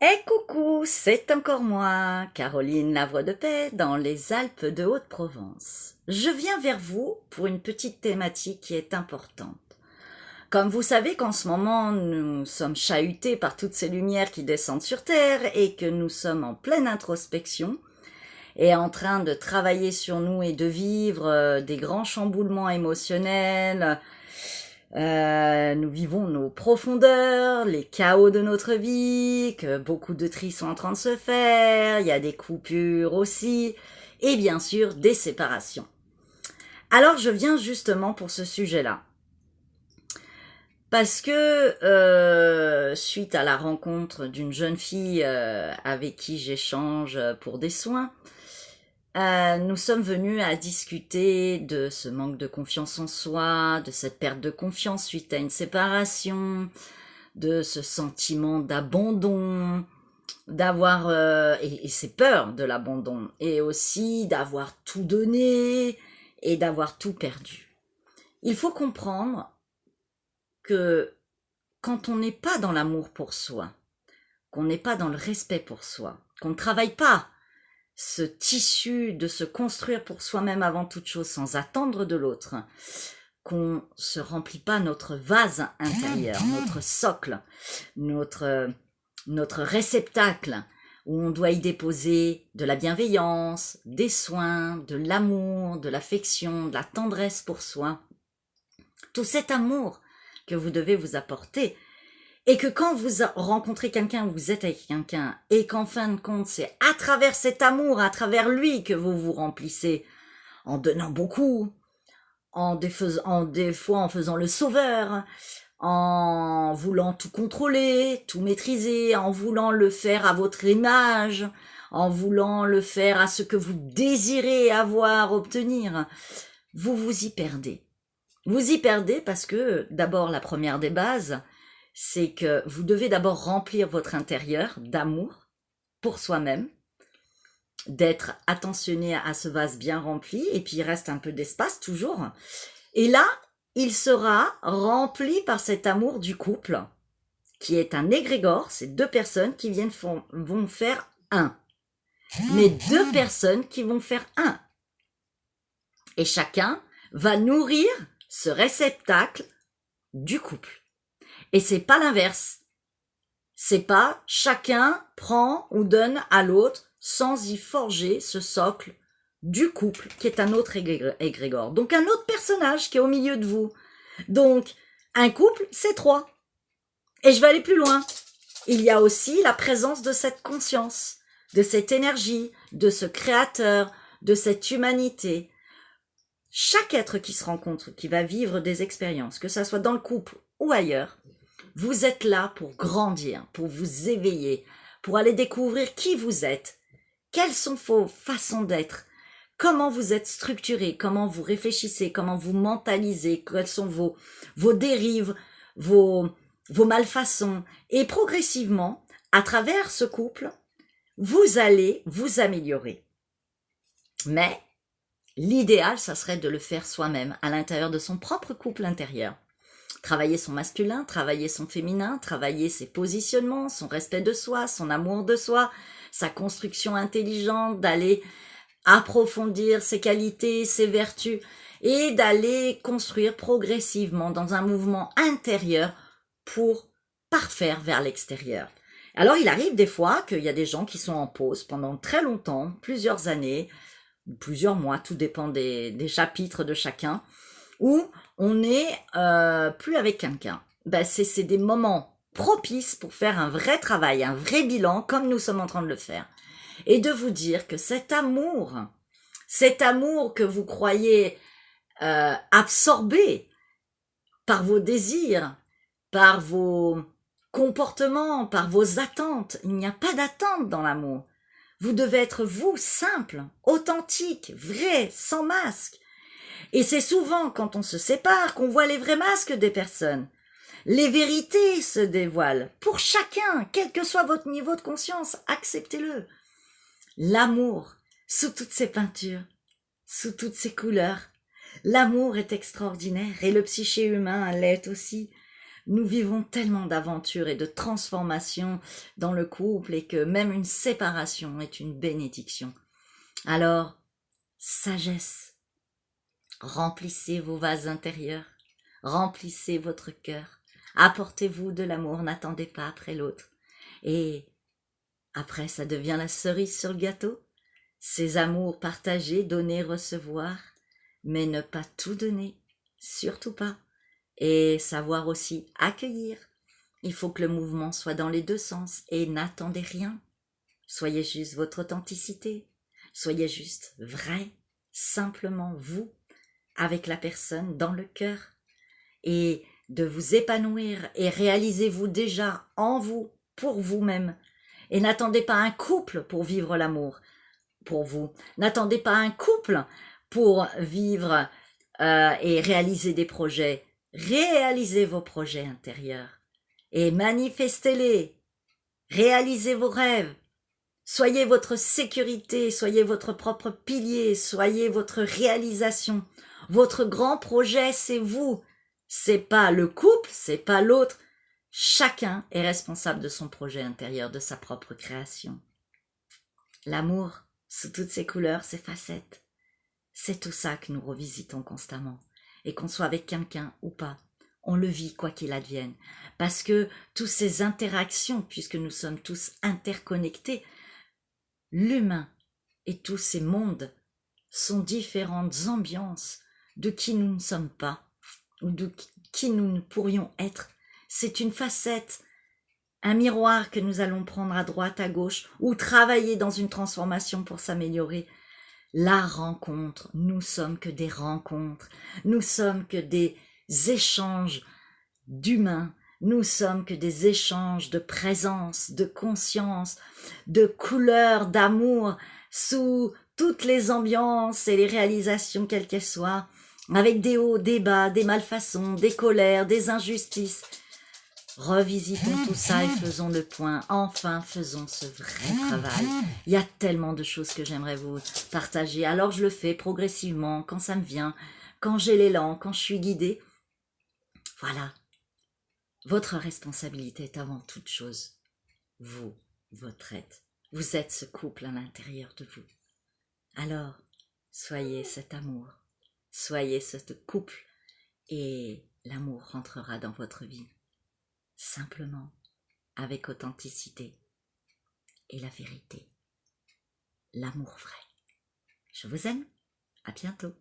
Eh coucou, c'est encore moi, Caroline Lavre de Paix, dans les Alpes de Haute-Provence. Je viens vers vous pour une petite thématique qui est importante. Comme vous savez qu'en ce moment, nous sommes chahutés par toutes ces lumières qui descendent sur Terre et que nous sommes en pleine introspection et en train de travailler sur nous et de vivre des grands chamboulements émotionnels. Nous vivons nos profondeurs, les chaos de notre vie, que beaucoup de tri sont en train de se faire, il y a des coupures aussi, et bien sûr des séparations. Alors je viens justement pour ce sujet-là. Parce que suite à la rencontre d'une jeune fille avec qui j'échange pour des soins, nous sommes venus à discuter de ce manque de confiance en soi, de cette perte de confiance suite à une séparation, de ce sentiment d'abandon, d'avoir et ces peurs de l'abandon, et aussi d'avoir tout donné et d'avoir tout perdu. Il faut comprendre que quand on n'est pas dans l'amour pour soi, qu'on n'est pas dans le respect pour soi, qu'on ne travaille pas ce tissu de se construire pour soi-même avant toute chose sans attendre de l'autre, qu'on se remplit pas notre vase intérieur, notre socle, notre réceptacle, où on doit y déposer de la bienveillance, des soins, de l'amour, de l'affection, de la tendresse pour soi. Tout cet amour que vous devez vous apporter, et que quand vous rencontrez quelqu'un, vous êtes avec quelqu'un, et qu'en fin de compte, c'est à travers cet amour, à travers lui, que vous vous remplissez, en donnant beaucoup, des fois en faisant le sauveur, en voulant tout contrôler, tout maîtriser, en voulant le faire à votre image, en voulant le faire à ce que vous désirez avoir, obtenir, vous vous y perdez. Vous y perdez parce que, d'abord, la première des bases, c'est que vous devez d'abord remplir votre intérieur d'amour pour soi-même, d'être attentionné à ce vase bien rempli, et puis il reste un peu d'espace toujours. Et là, il sera rempli par cet amour du couple, qui est un égrégore, c'est deux personnes qui vont faire un. Mais deux personnes qui vont faire un. Et chacun va nourrir ce réceptacle du couple. Et c'est pas l'inverse. C'est pas chacun prend ou donne à l'autre sans y forger ce socle du couple qui est un autre égrégore. Donc un autre personnage qui est au milieu de vous. Donc un couple, c'est trois. Et je vais aller plus loin. Il y a aussi la présence de cette conscience, de cette énergie, de ce créateur, de cette humanité. Chaque être qui se rencontre, qui va vivre des expériences, que ça soit dans le couple ou ailleurs, vous êtes là pour grandir, pour vous éveiller, pour aller découvrir qui vous êtes, quelles sont vos façons d'être, comment vous êtes structuré, comment vous réfléchissez, comment vous mentalisez, quelles sont vos dérives, vos malfaçons. Et progressivement, à travers ce couple, vous allez vous améliorer. Mais l'idéal, ça serait de le faire soi-même, à l'intérieur de son propre couple intérieur. Travailler son masculin, travailler son féminin, travailler ses positionnements, son respect de soi, son amour de soi, sa construction intelligente, d'aller approfondir ses qualités, ses vertus, et d'aller construire progressivement dans un mouvement intérieur pour parfaire vers l'extérieur. Alors il arrive des fois qu'il y a des gens qui sont en pause pendant très longtemps, plusieurs années, plusieurs mois, tout dépend des chapitres de chacun, où on n'est plus avec quelqu'un. C'est des moments propices pour faire un vrai travail, un vrai bilan, comme nous sommes en train de le faire. Et de vous dire que cet amour que vous croyez absorbé par vos désirs, par vos comportements, par vos attentes, il n'y a pas d'attente dans l'amour. Vous devez être vous, simple, authentique, vrai, sans masque. Et c'est souvent quand on se sépare qu'on voit les vrais masques des personnes. Les vérités se dévoilent. Pour chacun, quel que soit votre niveau de conscience, acceptez-le. L'amour, sous toutes ses peintures, sous toutes ses couleurs. L'amour est extraordinaire et le psyché humain l'est aussi. nous vivons tellement d'aventures et de transformations dans le couple et que même une séparation est une bénédiction. Alors, sagesse, remplissez vos vases intérieurs, remplissez votre cœur, apportez-vous de l'amour, n'attendez pas après l'autre. Et après, ça devient la cerise sur le gâteau, ces amours partagés, donner, recevoir, mais ne pas tout donner, surtout pas. Et savoir aussi accueillir. Il faut que le mouvement soit dans les deux sens et n'attendez rien. Soyez juste votre authenticité. Soyez juste vrai, simplement vous, avec la personne dans le cœur. Et de vous épanouir et réalisez-vous déjà en vous, pour vous-même. Et n'attendez pas un couple pour vivre l'amour pour vous. N'attendez pas un couple pour vivre et réaliser des projets. Réalisez vos projets intérieurs et manifestez-les. Réalisez vos rêves. Soyez votre sécurité, soyez votre propre pilier, soyez votre réalisation. Votre grand projet, c'est vous. C'est pas le couple, c'est pas l'autre. Chacun est responsable de son projet intérieur, de sa propre création. L'amour, sous toutes ses couleurs, ses facettes, c'est tout ça que nous revisitons constamment. Et qu'on soit avec quelqu'un ou pas, on le vit quoi qu'il advienne. Parce que toutes ces interactions, puisque nous sommes tous interconnectés, l'humain et tous ces mondes sont différentes ambiances de qui nous ne sommes pas ou de qui nous ne pourrions être. C'est une facette, un miroir que nous allons prendre à droite, à gauche, ou travailler dans une transformation pour s'améliorer. La rencontre, nous sommes que des rencontres, nous sommes que des échanges d'humains, nous sommes que des échanges de présence, de conscience, de couleurs, d'amour, sous toutes les ambiances et les réalisations quelles qu'elles soient, avec des hauts, des bas, des malfaçons, des colères, des injustices. Revisitons tout ça et faisons le point. Enfin, faisons ce vrai travail. Il y a tellement de choses que j'aimerais vous partager. Alors, je le fais progressivement, quand ça me vient, quand j'ai l'élan, quand je suis guidée. Voilà. Votre responsabilité est avant toute chose. Vous, votre être. Vous êtes ce couple à l'intérieur de vous. Alors, soyez cet amour. Soyez ce couple. Et l'amour rentrera dans votre vie. Simplement, avec authenticité et la vérité, l'amour vrai. Je vous aime, à bientôt.